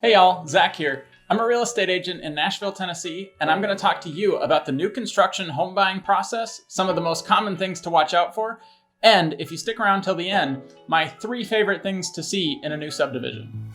Hey y'all, Zach here. I'm a real estate agent in Nashville, Tennessee, and I'm going to talk to you about the new construction home buying process, some of the most common things to watch out for, and if you stick around till the end, my 3 favorite things to see in a new subdivision.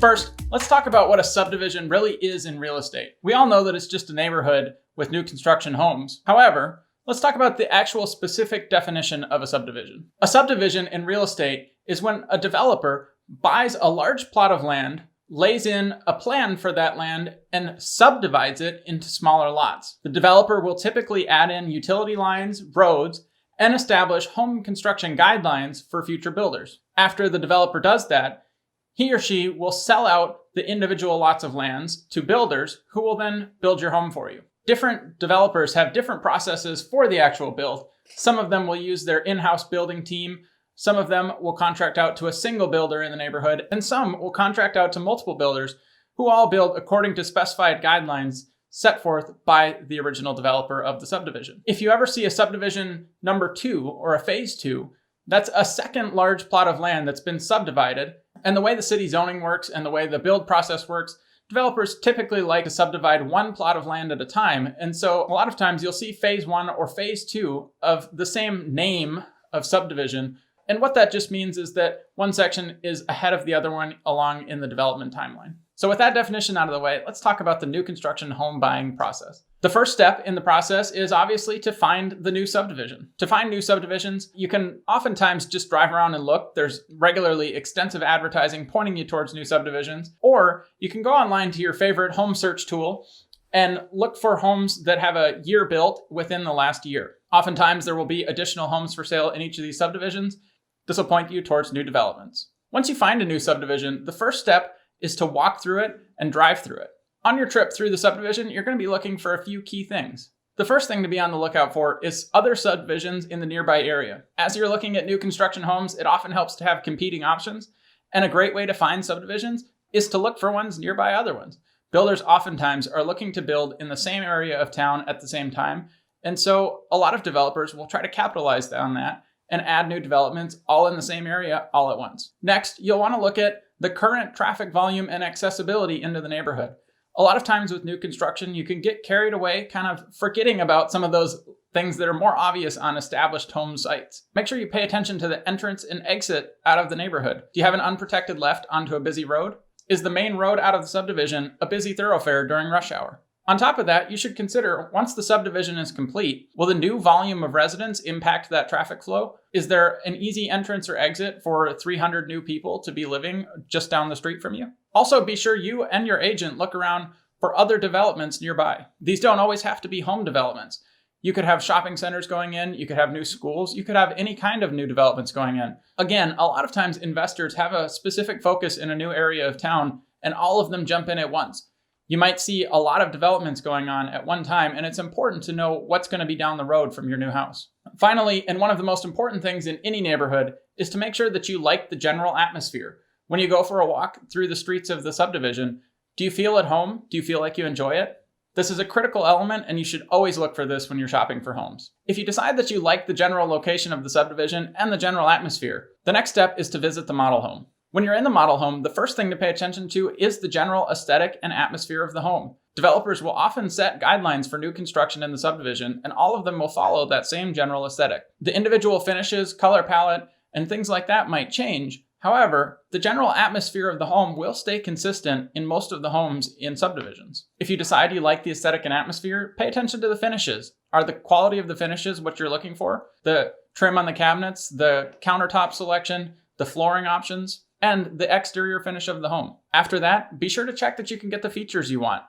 First, let's talk about what a subdivision really is in real estate. We all know that it's just a neighborhood with new construction homes. However, let's talk about the actual specific definition of a subdivision. A subdivision in real estate is when a developer buys a large plot of land, lays in a plan for that land, and subdivides it into smaller lots. The developer will typically add in utility lines, roads, and establish home construction guidelines for future builders. After the developer does that, he or she will sell out the individual lots of lands to builders who will then build your home for you. Different developers have different processes for the actual build. Some of them will use their in-house building team. Some of them will contract out to a single builder in the neighborhood, and some will contract out to multiple builders who all build according to specified guidelines set forth by the original developer of the subdivision. If you ever see a subdivision number 2 or a phase 2, that's a second large plot of land that's been subdivided. And the way the city zoning works and the way the build process works, developers typically like to subdivide one plot of land at a time. And so a lot of times you'll see phase 1 or phase 2 of the same name of subdivision. And what that just means is that one section is ahead of the other one along in the development timeline. So with that definition out of the way, let's talk about the new construction home buying process. The first step in the process is obviously to find the new subdivision. To find new subdivisions, you can oftentimes just drive around and look. There's regularly extensive advertising pointing you towards new subdivisions, or you can go online to your favorite home search tool and look for homes that have a year built within the last year. Oftentimes there will be additional homes for sale in each of these subdivisions. This will point you towards new developments. Once you find a new subdivision, the first step is to walk through it and drive through it. On your trip through the subdivision, you're going to be looking for a few key things. The first thing to be on the lookout for is other subdivisions in the nearby area. As you're looking at new construction homes, it often helps to have competing options, and a great way to find subdivisions is to look for ones nearby other ones. Builders oftentimes are looking to build in the same area of town at the same time, and so a lot of developers will try to capitalize on that and add new developments all in the same area all at once. Next, you'll want to look at the current traffic volume and accessibility into the neighborhood. A lot of times with new construction, you can get carried away kind of forgetting about some of those things that are more obvious on established home sites. Make sure you pay attention to the entrance and exit out of the neighborhood. Do you have an unprotected left onto a busy road? Is the main road out of the subdivision a busy thoroughfare during rush hour? On top of that, you should consider, once the subdivision is complete, will the new volume of residents impact that traffic flow? Is there an easy entrance or exit for 300 new people to be living just down the street from you? Also, be sure you and your agent look around for other developments nearby. These don't always have to be home developments. You could have shopping centers going in, you could have new schools, you could have any kind of new developments going in. Again, a lot of times investors have a specific focus in a new area of town, and all of them jump in at once. You might see a lot of developments going on at one time, and it's important to know what's going to be down the road from your new house. Finally, and one of the most important things in any neighborhood is to make sure that you like the general atmosphere. When you go for a walk through the streets of the subdivision, do you feel at home? Do you feel like you enjoy it? This is a critical element, and you should always look for this when you're shopping for homes. If you decide that you like the general location of the subdivision and the general atmosphere, the next step is to visit the model home. When you're in the model home, the first thing to pay attention to is the general aesthetic and atmosphere of the home. Developers will often set guidelines for new construction in the subdivision, and all of them will follow that same general aesthetic. The individual finishes, color palette, and things like that might change. However, the general atmosphere of the home will stay consistent in most of the homes in subdivisions. If you decide you like the aesthetic and atmosphere, pay attention to the finishes. Are the quality of the finishes what you're looking for? The trim on the cabinets, the countertop selection, the flooring options, and the exterior finish of the home. After that, be sure to check that you can get the features you want.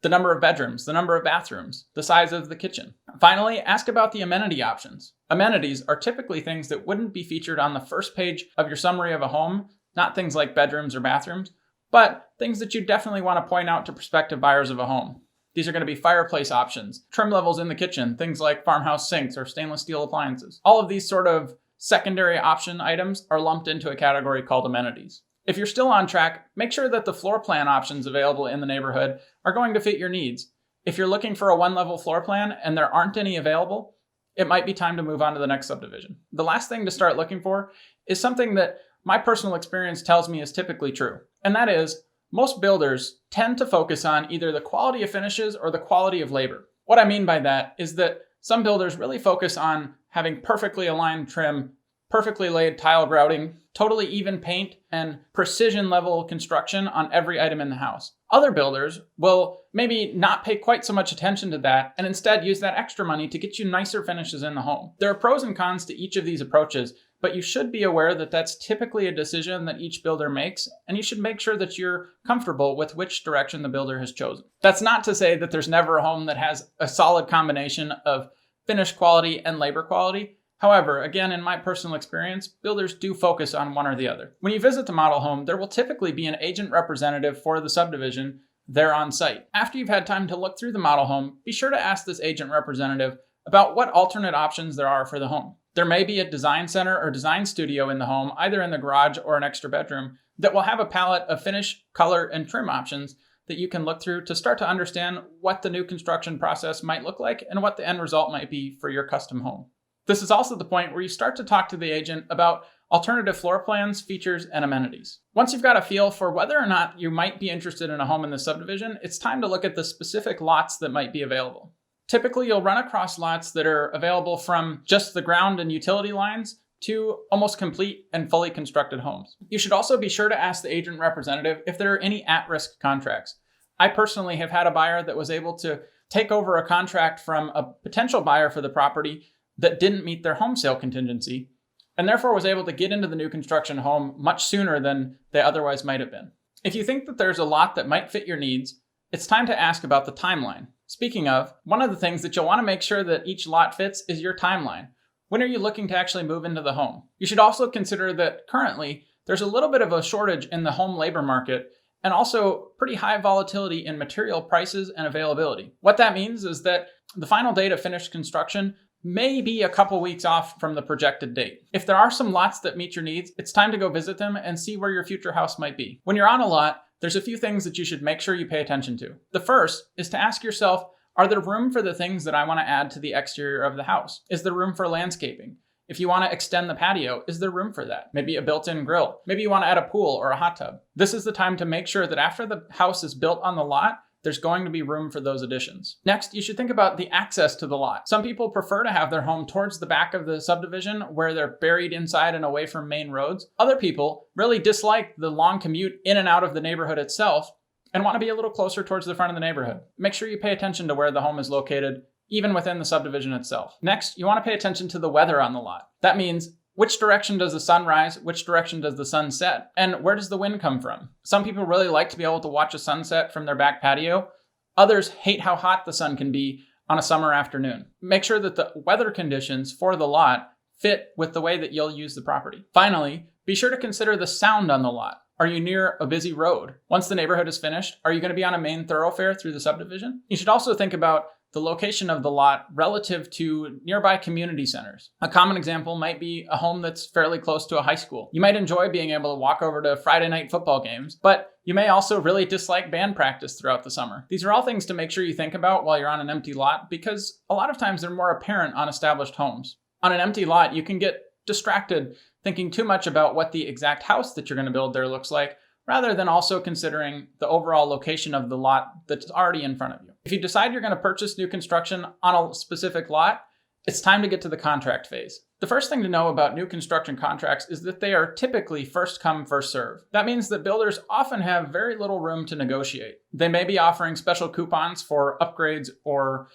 The number of bedrooms, the number of bathrooms, the size of the kitchen. Finally, ask about the amenity options. Amenities are typically things that wouldn't be featured on the first page of your summary of a home, not things like bedrooms or bathrooms, but things that you definitely want to point out to prospective buyers of a home. These are going to be fireplace options, trim levels in the kitchen, things like farmhouse sinks or stainless steel appliances. All of these sort of secondary option items are lumped into a category called amenities. If you're still on track, make sure that the floor plan options available in the neighborhood are going to fit your needs. If you're looking for a one-level floor plan and there aren't any available, it might be time to move on to the next subdivision. The last thing to start looking for is something that my personal experience tells me is typically true, And that is, most builders tend to focus on either the quality of finishes or the quality of labor. What I mean by that is that some builders really focus on having perfectly aligned trim, perfectly laid tile grouting, totally even paint, and precision level construction on every item in the house. Other builders will maybe not pay quite so much attention to that and instead use that extra money to get you nicer finishes in the home. There are pros and cons to each of these approaches, but you should be aware that that's typically a decision that each builder makes, and you should make sure that you're comfortable with which direction the builder has chosen. That's not to say that there's never a home that has a solid combination of finish quality and labor quality. However, again, in my personal experience, builders do focus on one or the other. When you visit the model home, there will typically be an agent representative for the subdivision there on site. After you've had time to look through the model home, be sure to ask this agent representative about what alternate options there are for the home. There may be a design center or design studio in the home, either in the garage or an extra bedroom, that will have a palette of finish, color, and trim options that you can look through to start to understand what the new construction process might look like and what the end result might be for your custom home. This is also the point where you start to talk to the agent about alternative floor plans, features, and amenities. Once you've got a feel for whether or not you might be interested in a home in the subdivision, it's time to look at the specific lots that might be available. Typically, you'll run across lots that are available from just the ground and utility lines to almost complete and fully constructed homes. You should also be sure to ask the agent representative if there are any at-risk contracts. I personally have had a buyer that was able to take over a contract from a potential buyer for the property that didn't meet their home sale contingency, and therefore was able to get into the new construction home much sooner than they otherwise might have been. If you think that there's a lot that might fit your needs, it's time to ask about the timeline. Speaking of, one of the things that you'll want to make sure that each lot fits is your timeline. When are you looking to actually move into the home? You should also consider that currently there's a little bit of a shortage in the home labor market and also pretty high volatility in material prices and availability. What that means is that the final date of finished construction may be a couple weeks off from the projected date. If there are some lots that meet your needs, it's time to go visit them and see where your future house might be. When you're on a lot, there's a few things that you should make sure you pay attention to. The first is to ask yourself, are there room for the things that I want to add to the exterior of the house? Is there room for landscaping? If you want to extend the patio, is there room for that? Maybe a built-in grill. Maybe you want to add a pool or a hot tub. This is the time to make sure that after the house is built on the lot, there's going to be room for those additions. Next, you should think about the access to the lot. Some people prefer to have their home towards the back of the subdivision where they're buried inside and away from main roads. Other people really dislike the long commute in and out of the neighborhood itself and want to be a little closer towards the front of the neighborhood. Make sure you pay attention to where the home is located, even within the subdivision itself. Next, you want to pay attention to the weather on the lot. That means which direction does the sun rise? Which direction does the sun set? And where does the wind come from? Some people really like to be able to watch a sunset from their back patio. Others hate how hot the sun can be on a summer afternoon. Make sure that the weather conditions for the lot fit with the way that you'll use the property. Finally, be sure to consider the sound on the lot. Are you near a busy road? Once the neighborhood is finished, are you going to be on a main thoroughfare through the subdivision? You should also think about the location of the lot relative to nearby community centers. A common example might be a home that's fairly close to a high school. You might enjoy being able to walk over to Friday night football games, but you may also really dislike band practice throughout the summer. These are all things to make sure you think about while you're on an empty lot, because a lot of times they're more apparent on established homes. On an empty lot, you can get distracted thinking too much about what the exact house that you're going to build there looks like, rather than also considering the overall location of the lot that's already in front of you. If you decide you're going to purchase new construction on a specific lot, it's time to get to the contract phase. The first thing to know about new construction contracts is that they are typically first come, first serve. That means that builders often have very little room to negotiate. They may be offering special coupons for upgrades or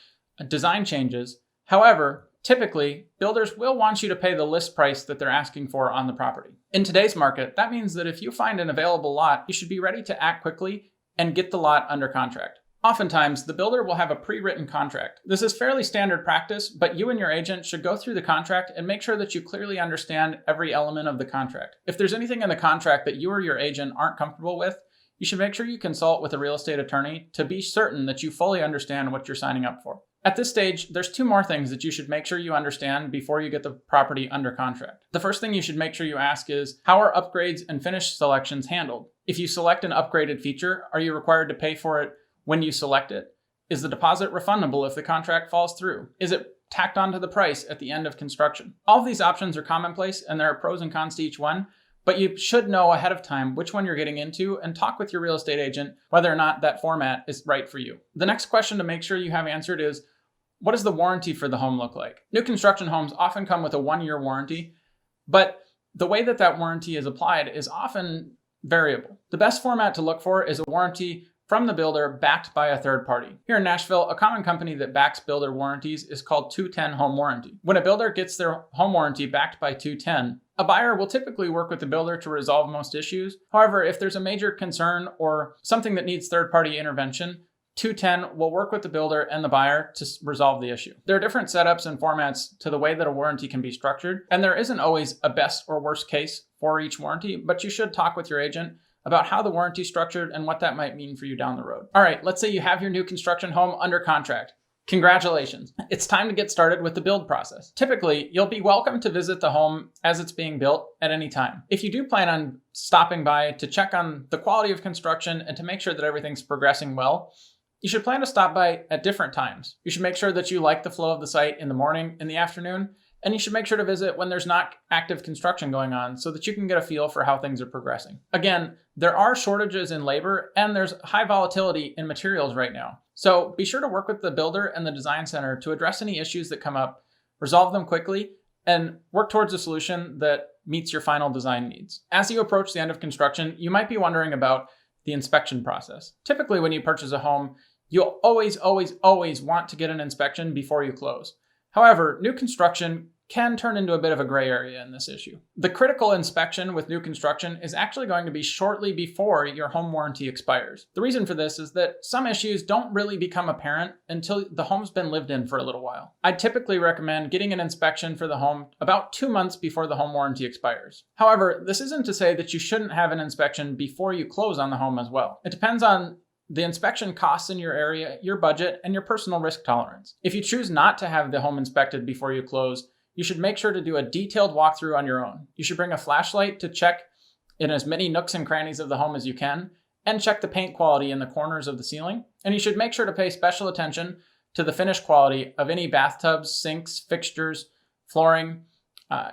design changes. However, typically, builders will want you to pay the list price that they're asking for on the property. In today's market, that means that if you find an available lot, you should be ready to act quickly and get the lot under contract. Oftentimes, the builder will have a pre-written contract. This is fairly standard practice, but you and your agent should go through the contract and make sure that you clearly understand every element of the contract. If there's anything in the contract that you or your agent aren't comfortable with, you should make sure you consult with a real estate attorney to be certain that you fully understand what you're signing up for. At this stage, there's two more things that you should make sure you understand before you get the property under contract. The first thing you should make sure you ask is, how are upgrades and finish selections handled? If you select an upgraded feature, are you required to pay for it when you select it? Is the deposit refundable if the contract falls through? Is it tacked onto the price at the end of construction? All of these options are commonplace and there are pros and cons to each one, But you should know ahead of time which one you're getting into and talk with your real estate agent whether or not that format is right for you. The next question to make sure you have answered is, what does the warranty for the home look like? New construction homes often come with a 1-year warranty, but the way that that warranty is applied is often variable. The best format to look for is a warranty from the builder backed by a third party. Here in Nashville, a common company that backs builder warranties is called 210 Home Warranty. When a builder gets their home warranty backed by 210, a buyer will typically work with the builder to resolve most issues. However, if there's a major concern or something that needs third-party intervention, 210 will work with the builder and the buyer to resolve the issue. There are different setups and formats to the way that a warranty can be structured, and there isn't always a best or worst case for each warranty, but you should talk with your agent about how the warranty is structured and what that might mean for you down the road. All right, let's say you have your new construction home under contract. Congratulations. It's time to get started with the build process. Typically, you'll be welcome to visit the home as it's being built at any time. If you do plan on stopping by to check on the quality of construction and to make sure that everything's progressing well, you should plan to stop by at different times. You should make sure that you like the flow of the site in the morning, in the afternoon, and you should make sure to visit when there's not active construction going on so that you can get a feel for how things are progressing. Again, there are shortages in labor and there's high volatility in materials right now. So be sure to work with the builder and the design center to address any issues that come up, resolve them quickly, and work towards a solution that meets your final design needs. As you approach the end of construction, you might be wondering about the inspection process. Typically, when you purchase a home, you'll always want to get an inspection before you close. However, new construction can turn into a bit of a gray area in this issue. The critical inspection with new construction is actually going to be shortly before your home warranty expires. The reason for this is that some issues don't really become apparent until the home's been lived in for a little while. I typically recommend getting an inspection for the home about 2 months before the home warranty expires. However, this isn't to say that you shouldn't have an inspection before you close on the home as well. It depends on the inspection costs in your area, your budget, and your personal risk tolerance. If you choose not to have the home inspected before you close, you should make sure to do a detailed walkthrough on your own. You should bring a flashlight to check in as many nooks and crannies of the home as you can, and check the paint quality in the corners of the ceiling. And you should make sure to pay special attention to the finish quality of any bathtubs, sinks, fixtures, flooring.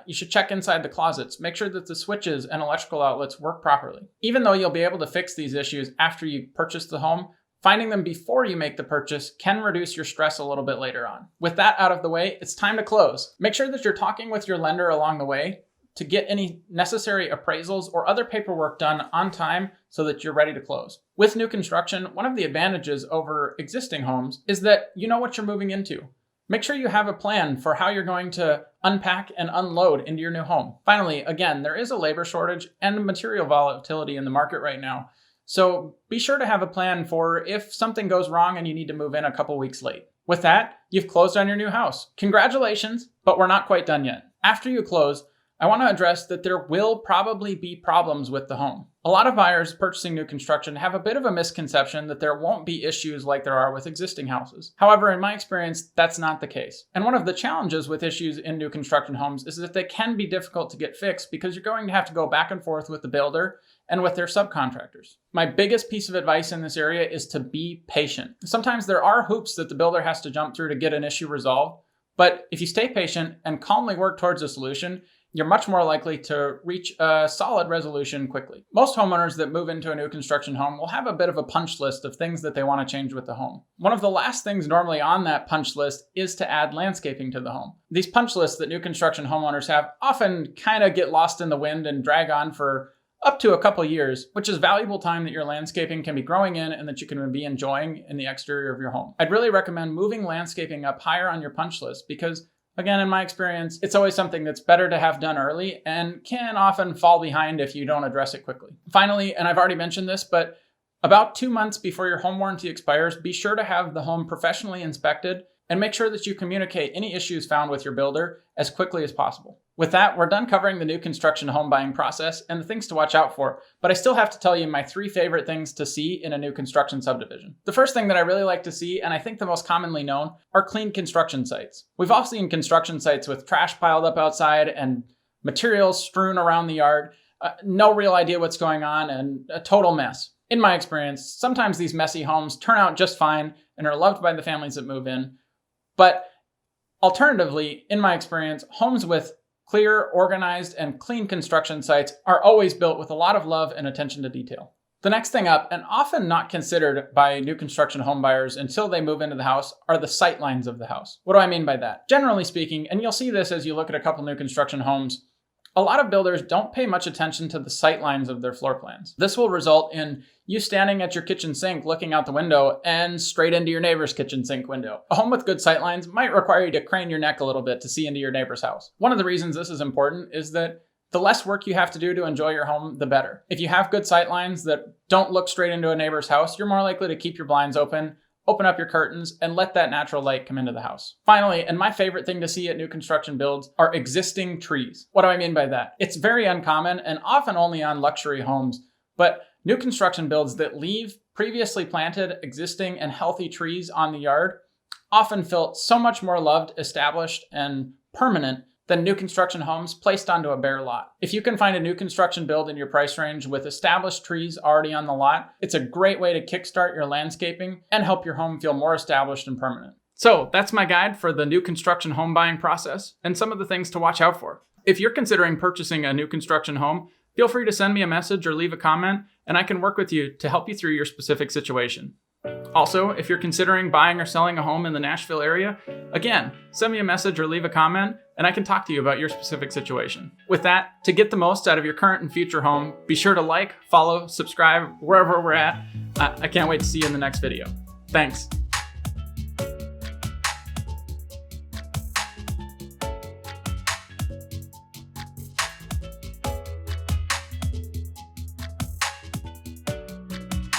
You should check inside the closets. Make sure that the switches and electrical outlets work properly. Even though you'll be able to fix these issues after you purchase the home, finding them before you make the purchase can reduce your stress a little bit later on. With that out of the way, it's time to close. Make sure that you're talking with your lender along the way to get any necessary appraisals or other paperwork done on time so that you're ready to close. With new construction, one of the advantages over existing homes is that you know what you're moving into. Make sure you have a plan for how you're going to unpack and unload into your new home. Finally, again, there is a labor shortage and material volatility in the market right now. So be sure to have a plan for if something goes wrong and you need to move in a couple weeks late. With that, you've closed on your new house. Congratulations, but we're not quite done yet. After you close, I want to address that there will probably be problems with the home. A lot of buyers purchasing new construction have a bit of a misconception that there won't be issues like there are with existing houses. However, in my experience, that's not the case. And one of the challenges with issues in new construction homes is that they can be difficult to get fixed because you're going to have to go back and forth with the builder and with their subcontractors. My biggest piece of advice in this area is to be patient. Sometimes there are hoops that the builder has to jump through to get an issue resolved, but if you stay patient and calmly work towards a solution, you're much more likely to reach a solid resolution quickly. Most homeowners that move into a new construction home will have a bit of a punch list of things that they want to change with the home. One of the last things normally on that punch list is to add landscaping to the home. These punch lists that new construction homeowners have often kind of get lost in the wind and drag on for up to a couple years, which is valuable time that your landscaping can be growing in and that you can be enjoying in the exterior of your home. I'd really recommend moving landscaping up higher on your punch list because, again, in my experience, it's always something that's better to have done early and can often fall behind if you don't address it quickly. Finally, and I've already mentioned this, but about 2 months before your home warranty expires, be sure to have the home professionally inspected and make sure that you communicate any issues found with your builder as quickly as possible. With that, we're done covering the new construction home buying process and the things to watch out for, but I still have to tell you my 3 favorite things to see in a new construction subdivision. The first thing that I really like to see, and I think the most commonly known, are clean construction sites. We've all seen construction sites with trash piled up outside and materials strewn around the yard, no real idea what's going on, and a total mess. In my experience, sometimes these messy homes turn out just fine and are loved by the families that move in. But alternatively, in my experience, homes with Clear, organized, and clean construction sites are always built with a lot of love and attention to detail. The next thing up, and often not considered by new construction home buyers until they move into the house, are the sight lines of the house. What do I mean by that? Generally speaking, and you'll see this as you look at a couple new construction homes, a lot of builders don't pay much attention to the sight lines of their floor plans. This will result in you standing at your kitchen sink looking out the window and straight into your neighbor's kitchen sink window. A home with good sight lines might require you to crane your neck a little bit to see into your neighbor's house. One of the reasons this is important is that the less work you have to do to enjoy your home, the better. If you have good sight lines that don't look straight into a neighbor's house, you're more likely to keep your blinds open up your curtains, and let that natural light come into the house. Finally, and my favorite thing to see at new construction builds, are existing trees. What do I mean by that? It's very uncommon and often only on luxury homes, but new construction builds that leave previously planted, existing, and healthy trees on the yard often feel so much more loved, established, and permanent than new construction homes placed onto a bare lot. If you can find a new construction build in your price range with established trees already on the lot, it's a great way to kickstart your landscaping and help your home feel more established and permanent. So that's my guide for the new construction home buying process and some of the things to watch out for. If you're considering purchasing a new construction home, feel free to send me a message or leave a comment, and I can work with you to help you through your specific situation. Also, if you're considering buying or selling a home in the Nashville area, again, send me a message or leave a comment, and I can talk to you about your specific situation. With that, to get the most out of your current and future home, be sure to like, follow, subscribe, wherever we're at. I can't wait to see you in the next video. Thanks.